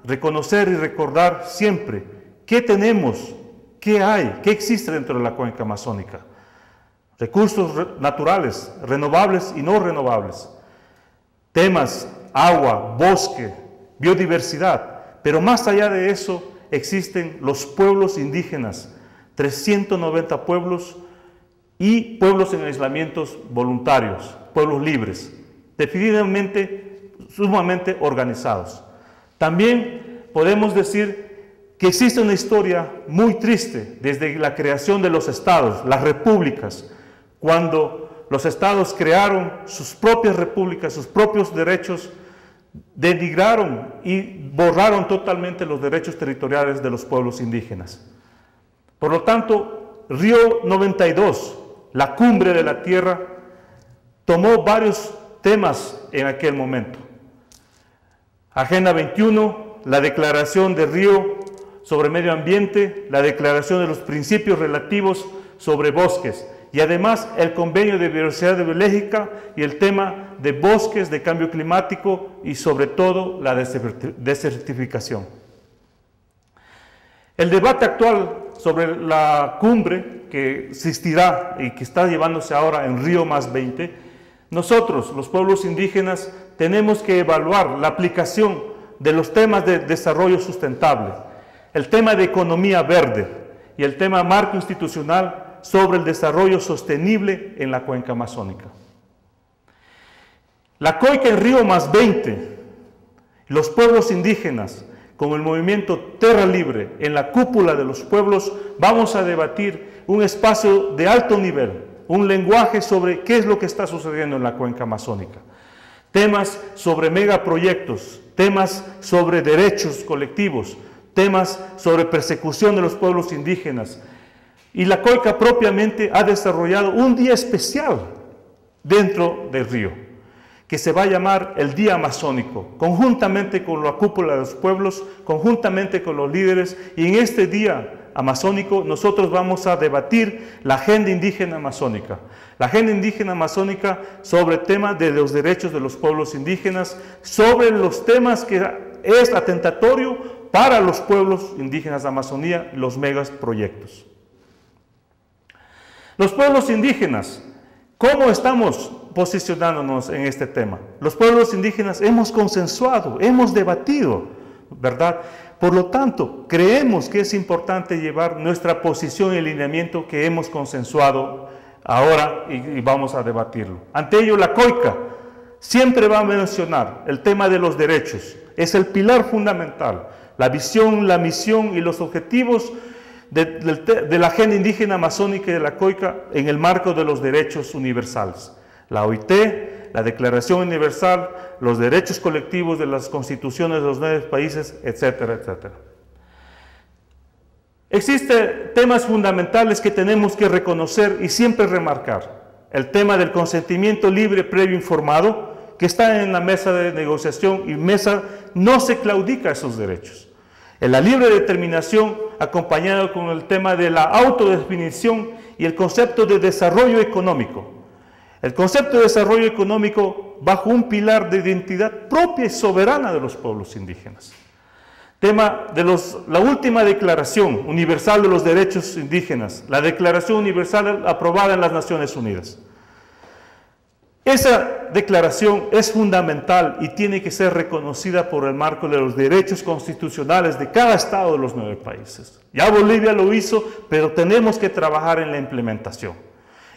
reconocer y recordar siempre qué tenemos, qué hay, qué existe dentro de la cuenca amazónica. Recursos naturales, renovables y no renovables. Temas, agua, bosque, biodiversidad. Pero más allá de eso existen los pueblos indígenas, 390 pueblos y pueblos en aislamientos voluntarios, pueblos libres, definitivamente sumamente organizados. También podemos decir que existe una historia muy triste desde la creación de los estados, las repúblicas, cuando los estados crearon sus propias repúblicas, sus propios derechos, denigraron y borraron totalmente los derechos territoriales de los pueblos indígenas. Por lo tanto, Río 92, la cumbre de la tierra, tomó varios temas en aquel momento. Agenda 21, la Declaración de Río sobre Medio Ambiente, la Declaración de los Principios Relativos sobre Bosques, y además el Convenio de Biodiversidad Biológica y el tema de bosques, de cambio climático y sobre todo la desertificación. El debate actual sobre la cumbre que existirá y que está llevándose ahora en Río +20, nosotros, los pueblos indígenas, tenemos que evaluar la aplicación de los temas de desarrollo sustentable, el tema de economía verde y el tema marco institucional sobre el desarrollo sostenible en la cuenca amazónica. La COICA en Río +20, los pueblos indígenas, con el movimiento Tierra Libre en la cúpula de los pueblos, vamos a debatir un espacio de alto nivel, un lenguaje sobre qué es lo que está sucediendo en la cuenca amazónica. Temas sobre megaproyectos, temas sobre derechos colectivos, temas sobre persecución de los pueblos indígenas. Y la COICA propiamente ha desarrollado un día especial dentro del río, que se va a llamar el Día Amazónico, conjuntamente con la cúpula de los pueblos, conjuntamente con los líderes, y en este Día Amazónico nosotros vamos a debatir la agenda indígena amazónica. La agenda indígena amazónica sobre el tema de los derechos de los pueblos indígenas, sobre los temas que es atentatorio para los pueblos indígenas de Amazonía, los megaproyectos. Los pueblos indígenas, ¿cómo estamos posicionándonos en este tema? Los pueblos indígenas hemos consensuado, hemos debatido, ¿verdad? Por lo tanto, creemos que es importante llevar nuestra posición y el lineamiento que hemos consensuado ahora y vamos a debatirlo. Ante ello, la COICA siempre va a mencionar el tema de los derechos. Es el pilar fundamental, la visión, la misión y los objetivos de la agenda indígena amazónica y de la COICA en el marco de los derechos universales. La OIT, la Declaración Universal, los derechos colectivos de las constituciones de los 9 países, etcétera, etcétera. Existen temas fundamentales que tenemos que reconocer y siempre remarcar. El tema del consentimiento libre, previo, informado, que está en la mesa de negociación y mesa no se claudica esos derechos. En la libre determinación, acompañado con el tema de la autodefinición y el concepto de desarrollo económico. El concepto de desarrollo económico bajo un pilar de identidad propia y soberana de los pueblos indígenas. Tema de la última Declaración Universal de los Derechos Indígenas, la Declaración Universal aprobada en las Naciones Unidas. Esa declaración es fundamental y tiene que ser reconocida por el marco de los derechos constitucionales de cada estado de los 9 países. Ya Bolivia lo hizo, pero tenemos que trabajar en la implementación.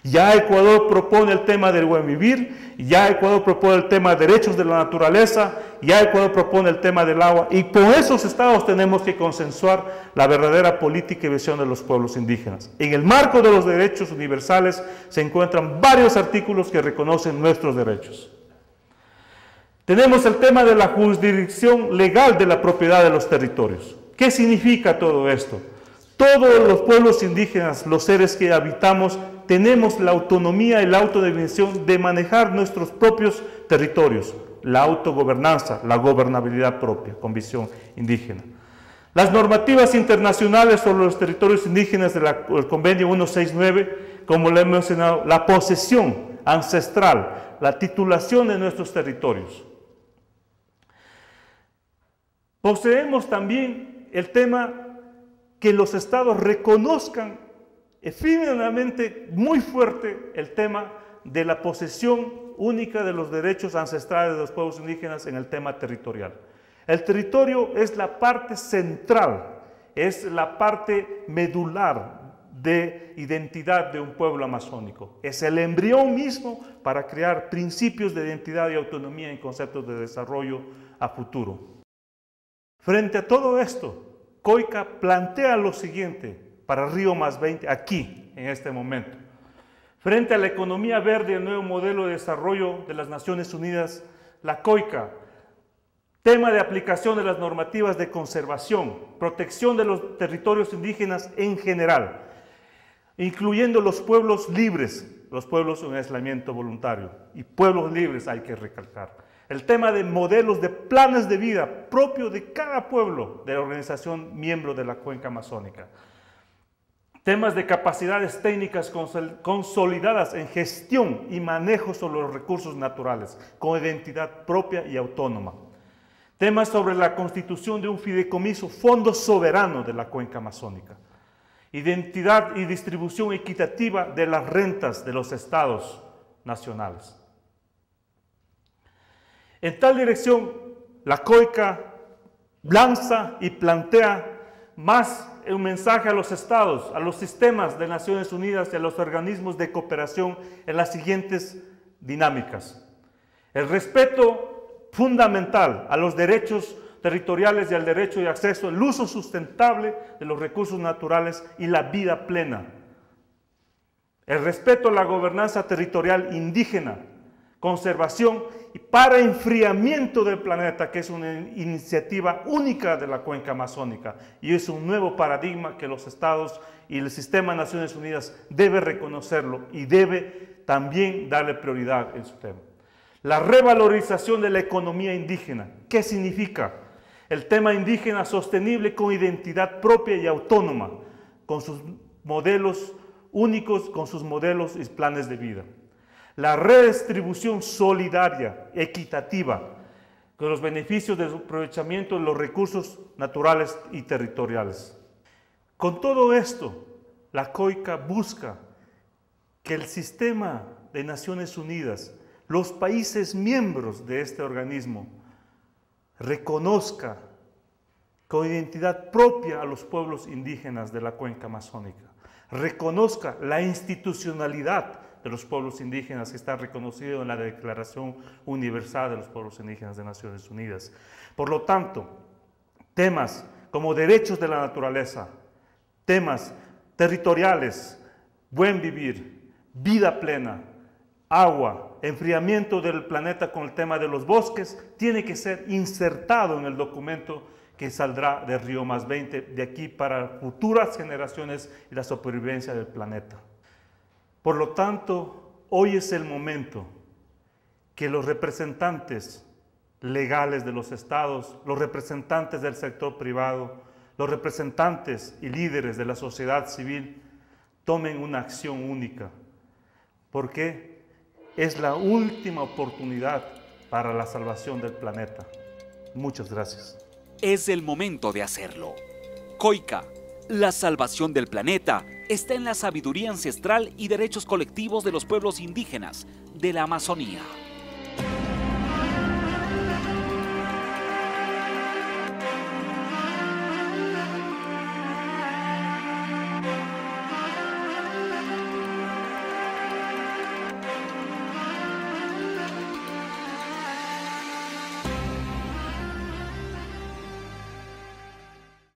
Ya Ecuador propone el tema del buen vivir, ya Ecuador propone el tema de derechos de la naturaleza, ya Ecuador propone el tema del agua, y con esos estados tenemos que consensuar la verdadera política y visión de los pueblos indígenas. En el marco de los derechos universales se encuentran varios artículos que reconocen nuestros derechos. Tenemos el tema de la jurisdicción legal de la propiedad de los territorios. ¿Qué significa todo esto? Todos los pueblos indígenas, los seres que habitamos, tenemos la autonomía y la autodefinición de manejar nuestros propios territorios, la autogobernanza, la gobernabilidad propia, con visión indígena. Las normativas internacionales sobre los territorios indígenas del Convenio 169, como le he mencionado, la posesión ancestral, la titulación de nuestros territorios. Poseemos también el tema que los estados reconozcan efímeramente muy fuerte el tema de la posesión única de los derechos ancestrales de los pueblos indígenas en el tema territorial. El territorio es la parte central, es la parte medular de identidad de un pueblo amazónico. Es el embrión mismo para crear principios de identidad y autonomía en conceptos de desarrollo a futuro. Frente a todo esto, COICA plantea lo siguiente para Río +20 aquí, en este momento. Frente a la economía verde y el nuevo modelo de desarrollo de las Naciones Unidas, la COICA, tema de aplicación de las normativas de conservación, protección de los territorios indígenas en general, incluyendo los pueblos libres, los pueblos en aislamiento voluntario, y pueblos libres hay que recalcar. El tema de modelos de planes de vida propio de cada pueblo de la organización miembro de la Cuenca Amazónica. Temas de capacidades técnicas consolidadas en gestión y manejo sobre los recursos naturales, con identidad propia y autónoma. Temas sobre la constitución de un fideicomiso, fondo soberano de la Cuenca Amazónica. Identidad y distribución equitativa de las rentas de los estados nacionales. En tal dirección, la COICA lanza y plantea más un mensaje a los estados, a los sistemas de Naciones Unidas y a los organismos de cooperación en las siguientes dinámicas. El respeto fundamental a los derechos territoriales y al derecho de acceso, el uso sustentable de los recursos naturales y la vida plena. El respeto a la gobernanza territorial indígena, conservación y para enfriamiento del planeta, que es una iniciativa única de la Cuenca Amazónica y es un nuevo paradigma que los estados y el sistema de Naciones Unidas debe reconocerlo y debe también darle prioridad en su tema. La revalorización de la economía indígena. ¿Qué significa? El tema indígena sostenible con identidad propia y autónoma, con sus modelos únicos, con sus modelos y planes de vida. La redistribución solidaria, equitativa, con los beneficios del aprovechamiento de los recursos naturales y territoriales. Con todo esto, la COICA busca que el sistema de Naciones Unidas, los países miembros de este organismo, reconozca con identidad propia a los pueblos indígenas de la Cuenca Amazónica, reconozca la institucionalidad de los pueblos indígenas que está reconocido en la Declaración Universal de los Pueblos Indígenas de Naciones Unidas. Por lo tanto, temas como derechos de la naturaleza, temas territoriales, buen vivir, vida plena, agua, enfriamiento del planeta con el tema de los bosques, tiene que ser insertado en el documento que saldrá de Río +20 de aquí para futuras generaciones y la supervivencia del planeta. Por lo tanto, hoy es el momento que los representantes legales de los estados, los representantes del sector privado, los representantes y líderes de la sociedad civil tomen una acción única, porque es la última oportunidad para la salvación del planeta. Muchas gracias. Es el momento de hacerlo. COICA, la salvación del planeta, está en la sabiduría ancestral y derechos colectivos de los pueblos indígenas de la Amazonía.